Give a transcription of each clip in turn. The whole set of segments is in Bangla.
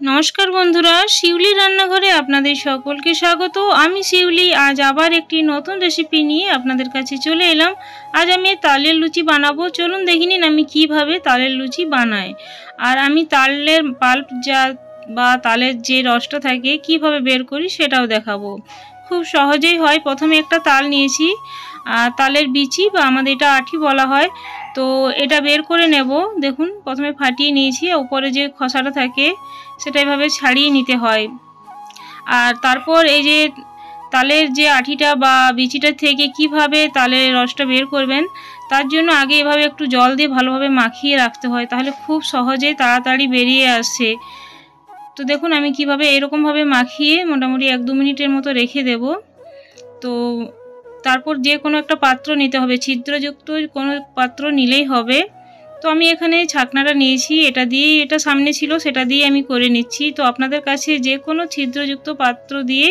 নমস্কার বন্ধুরা, শিউলি রান্নাঘরে আপনাদের সকলকে স্বাগত। আমি শিউলি আজ আবার একটি নতুন রেসিপি নিয়ে আপনাদের কাছে চলে এলাম। আজ আমি তালের লুচি বানাবো। চলুন দেখে নিন আমি কিভাবে তালের লুচি বানাই। আর আমি তালের পাল্প বা তালের যে রসটা থাকে কিভাবে বের করি সেটাও দেখাবো। খুব সহজেই হয়। প্রথমে একটা তাল নিয়েছি, তালের বিচি বা আমাদের এটা আঠি বলা হয়। তো এটা বের করে নেব। দেখুন প্রথমে ফাটিয়ে নিয়েছি, উপরে যে খোসাটা থাকে সেটা এভাবে ছাড়িয়ে নিতে হয়। আর তারপর এই যে তালের যে আঠিটা বা বিচিটা থেকে কিভাবে তালের রসটা বের করবেন, তার জন্য আগে এভাবে একটু জল দিয়ে ভালোভাবে মাখিয়ে রাখতে হয়, তাহলে খুব সহজেই তাড়াতাড়ি বেরিয়ে আসে। তো দেখুন আমি কিভাবে এরকমভাবে মাখিয়ে মোটামুটি 1-2 মিনিটের মতো রেখে দেব। তো তারপর যে কোনো একটা পাত্র নিতে হবে, ছিদ্রযুক্ত কোনো পাত্র নিলেই হবে। তো আমি এখানে ছাকনাটা নিয়েছি, এটা সামনে ছিল সেটা দিয়ে আমি করে নিচ্ছি। তো আপনাদের কাছে যে কোনো ছিদ্রযুক্ত পাত্র দিয়ে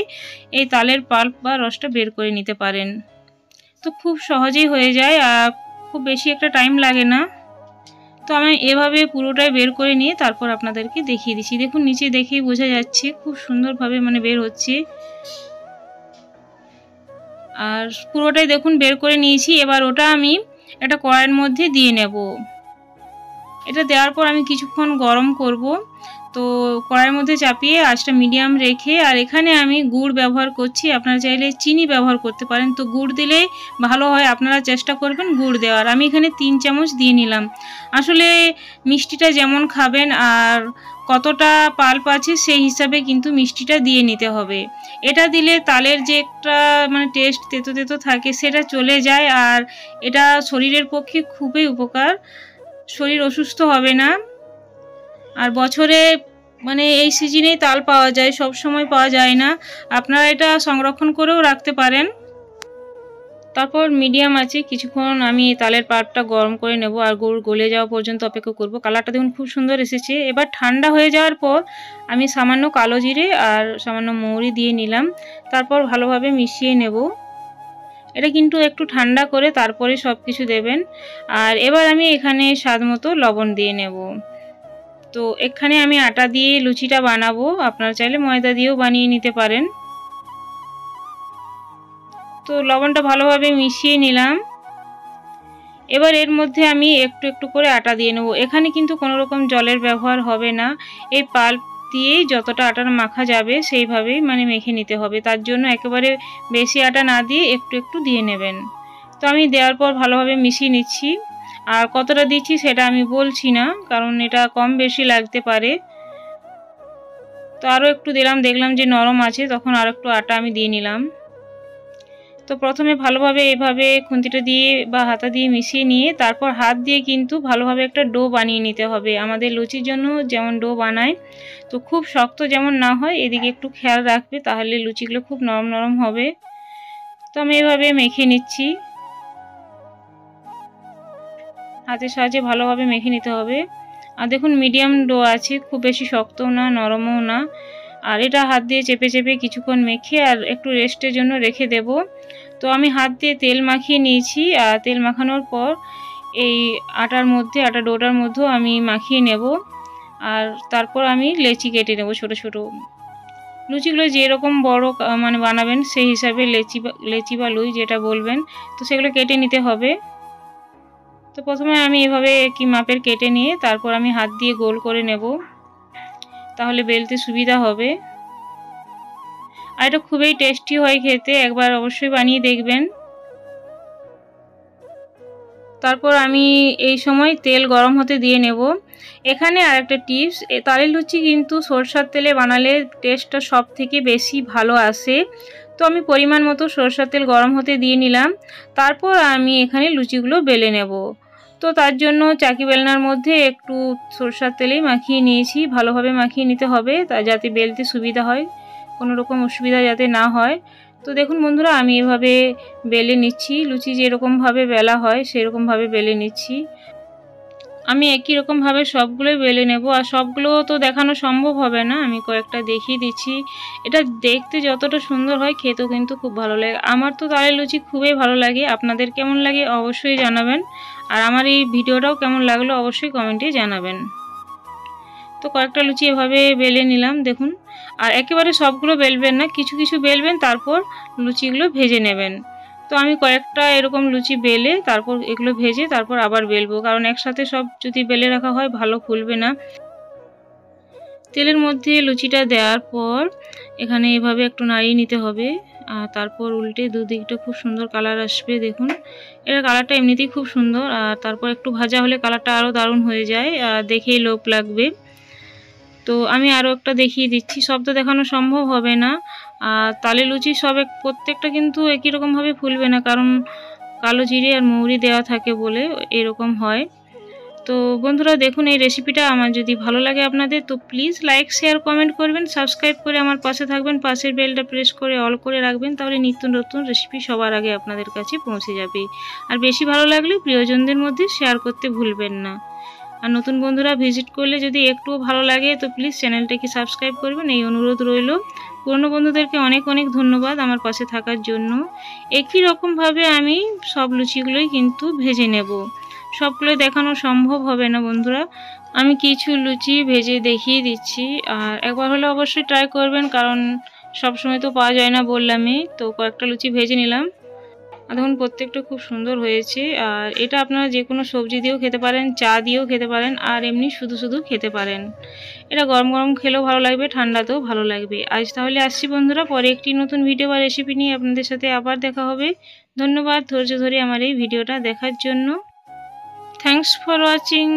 এই তালের পাল্প বা রসটা বের করে নিতে পারেন। তো খুব সহজেই হয়ে যায় আর খুব বেশি একটা টাইম লাগে না। তো আমি এভাবে পুরোটাই বের করে নিয়ে তারপর আপনাদেরকে দেখিয়ে দিচ্ছি। দেখুন নিচে দেখেই বোঝা যাচ্ছে খুব সুন্দরভাবে বের হচ্ছে। আর পুরোটাই দেখুন বের করে নিয়েছি। এবার ওটা আমি একটা কড়াইয়ের মধ্যে দিয়ে নেব। এটা দেওয়ার পর আমি কিছুক্ষণ গরম করব। তো কড়াইয়ের মধ্যে চাপিয়ে আঁচটা মিডিয়াম রেখে, আর এখানে আমি গুড় ব্যবহার করছি, আপনারা চাইলে চিনি ব্যবহার করতে পারেন। তো গুড় দিলে ভালো হয়, আপনারা চেষ্টা করবেন গুড় দেওয়ার। আমি এখানে 3 চামচ দিয়ে নিলাম। আসলে মিষ্টিটা যেমন খাবেন আর কতটা পাল্প আছে সেই হিসাবে কিন্তু মিষ্টিটা দিয়ে নিতে হবে। এটা দিলে তালের যে একটা টেস্ট তেতো তেতো থাকে সেটা চলে যায়, আর এটা শরীরের পক্ষে খুবই উপকার। শরীর অসুস্থ হবে না। আর বছরে এই সিজনেই তাল পাওয়া যায়, সব সময় পাওয়া যায় না। আপনারা এটা সংরক্ষণ করেও রাখতে পারেন। তারপর মিডিয়াম আছে কিছুক্ষণ আমি তালের পাল্পটা গরম করে নেব আর গুড় গলে যাওয়া পর্যন্ত অপেক্ষা করব। কালারটা দেখুন খুব সুন্দর এসেছে। এবার ঠান্ডা হয়ে যাওয়ার পর আমি সামান্য কালো জিরে আর সামান্য মৌরি দিয়ে নিলাম। তারপর ভালোভাবে মিশিয়ে নেব। এটা কিন্তু একটু ঠান্ডা করে তারপরে সব কিছু দেবেন। আর এবার আমি এখানে স্বাদ মতো লবণ দিয়ে নেব। তো এখানে আমি আটা দিয়ে লুচিটা বানাবো, আপনারা চাইলে ময়দা দিয়েও বানিয়ে নিতে পারেন। তো লবণটা ভালোভাবে মিশিয়ে নিলাম। এবার এর মধ্যে আমি একটু একটু করে আটা দিয়ে নেব। এখানে কিন্তু কোনো রকম জলের ব্যবহার হবে না। এই পাল্প দিয়েই যতটা আটা মাখা যাবে সেইভাবেই মেখে নিতে হবে। তার জন্য একেবারে বেশি আটা না দিয়ে একটু একটু দিয়ে নেবেন। তো আমি দেওয়ার পর ভালোভাবে মিশিয়ে নিচ্ছি। আর কতটা দিচ্ছি সেটা আমি বলছি না, কারণ এটা কম বেশি লাগতে পারে। তো আরও একটু দিলাম, দেখলাম যে নরম আছে, তখন আর একটু আটা আমি দিয়ে নিলাম। তো প্রথমে ভালোভাবে এভাবে খুন্তিটা দিয়ে বা হাতা দিয়ে মিশিয়ে নিয়ে তারপর হাত দিয়ে কিন্তু ভালোভাবে একটা ডো বানিয়ে নিতে হবে। আমাদের লুচির জন্য যেমন ডো বানায়, তো খুব শক্ত যেমন না হয় এদিকে একটু খেয়াল রাখবে, তাহলে লুচিগুলো খুব নরম নরম হবে। তো আমি এভাবে মেখে নিচ্ছি, হাতের সাহায্যে ভালোভাবে মেখে নিতে হবে। আর দেখুন মিডিয়াম ডো আছে, খুব বেশি শক্তও না নরমও না। আর এটা হাত দিয়ে চেপে চেপে কিছুক্ষণ মেখে আর একটু রেস্টের জন্য রেখে দেব। তো আমি হাত দিয়ে তেল মাখিয়ে নিয়েছি, আর তেল মাখানোর পর এই আটা ডোটার মধ্যেও আমি মাখিয়ে নেব। আর তারপর আমি লেচি কেটে নেব ছোট ছোট। লুচিগুলো যেরকম বড় বানাবেন সেই হিসাবে লেচি বা লুই যেটা বলবেন, তো সেগুলো কেটে নিতে হবে। তো প্রথমে আমি এভাবে কি মাপের কেটে নিয়ে তারপর আমি হাত দিয়ে গোল করে নেব, তাহলে বেলতে সুবিধা হবে। আর এটা খুবই টেস্টি হয় খেতে, একবার অবশ্যই বানিয়ে দেখবেন। তারপর আমি এই সময় তেল গরম হতে দিয়ে নেব। এখানে আরেকটা টিপস, তালের লুচি কিন্তু সরষের তেলে বানালে টেস্টটা সব থেকে বেশি ভালো আসে। তো আমি পরিমাণ মতো সরষের তেল গরম হতে দিয়ে নিলাম। তারপর আমি এখানে লুচিগুলো বেলে নেব। তো তার জন্য চাকি বেলনার মধ্যে একটু সরষের তেলেই মাখিয়ে নিয়েছি। ভালোভাবে মাখিয়ে নিতে হবে যাতে বেলতে সুবিধা হয়, কোনো রকম অসুবিধা যাতে না হয়। তো দেখুন বন্ধুরা আমি এভাবে বেলে নিচ্ছি, লুচি যেরকমভাবে বেলা হয় সেরকমভাবে বেলে নিচ্ছি। আমি একই রকমভাবে সবগুলোই বেলে নেব। আর সবগুলো তো দেখানো সম্ভব হবে না, আমি কয়েকটা দেখিয়ে দিচ্ছি। এটা দেখতে যতটা সুন্দর হয় খেতেও কিন্তু খুব ভালো লাগে। আমার তো তালের লুচি খুবই ভালো লাগে, আপনাদের কেমন লাগে অবশ্যই জানাবেন। আর আমার এই ভিডিওটাও কেমন লাগলো অবশ্যই কমেন্টে জানাবেন। তো কয়েকটা লুচি এভাবে বেলে নিলাম দেখুন। আর একেবারে সবগুলো বেলবেন না, কিছু কিছু বেলবেন, তারপর লুচিগুলো ভেজে নেবেন। তো আমি কয়েকটা এরকম লুচি বেলে তারপর এগুলো ভেজে তারপর আবার বেলবো, কারণ একসাথে সব যদি বেলে রাখা হয় ভালো ফুলবে না। তেলের মধ্যে লুচিটা দেওয়ার পর এখানে এভাবে একটু নাড়িয়ে নিতে হবে, আর তারপর উল্টে দুদিকটা খুব সুন্দর কালার আসবে। দেখুন এর কালারটা এমনিতেই খুব সুন্দর, আর তারপর একটু ভাজা হলে কালারটা আরও দারুণ হয়ে যায়, আর দেখেই লোভ লাগবে। তো আমি আরও একটা দেখিয়ে দিচ্ছি, সব তো দেখানো সম্ভব হবে না। আর তালের লুচি প্রত্যেকটা কিন্তু একই রকমভাবে ফুলবে না, কারণ কালো জিরে আর মৌরি দেওয়া থাকে বলে এরকম হয়। তো বন্ধুরা দেখুন, এই রেসিপিটা আমার যদি ভালো লাগে আপনাদের, তো প্লিজ লাইক শেয়ার কমেন্ট করবেন, সাবস্ক্রাইব করে আমার পাশে থাকবেন, পাশের বেলটা প্রেস করে অল করে রাখবেন, তাহলে নিত্য নতুন রেসিপি সবার আগে আপনাদের কাছে পৌঁছে যাবে। আর বেশি ভালো লাগলে প্রিয়জনদের মধ্যে শেয়ার করতে ভুলবেন না। আর নতুন বন্ধুরা ভিজিট করলে যদি একটুও ভালো লাগে তো প্লিজ চ্যানেলটাকে সাবস্ক্রাইব করবেন, এই অনুরোধ রইল। পুরনো বন্ধুদেরকে অনেক অনেক ধন্যবাদ আমার পাশে থাকার জন্য। একই রকমভাবে আমি সব লুচিগুলোই কিন্তু ভেজে নেব, সবগুলো দেখানো সম্ভব হবে না বন্ধুরা। আমি কিছু লুচি ভেজে দেখিয়ে দিচ্ছি, আর একবার হলে অবশ্যই ট্রাই করবেন, কারণ সব সময় তো পাওয়া যায় না বললামই। তো কয়েকটা লুচি ভেজে নিলাম, আর দেখুন প্রত্যেকটা খুব সুন্দর হয়েছে। আর এটা আপনারা যে কোনো সবজি দিয়েও খেতে পারেন, চা দিয়েও খেতে পারেন, আর এমনি শুধু শুধু খেতে পারেন। এটা গরম গরম খেলেও ভালো লাগবে, ঠান্ডাতেও ভালো লাগবে। আজ তাহলে আসছি বন্ধুরা, পরে একটি নতুন ভিডিও বা রেসিপি নিয়ে আপনাদের সাথে আবার দেখা হবে। ধন্যবাদ ধৈর্য ধরে আমার এই ভিডিওটা দেখার জন্য। Thanks for watching.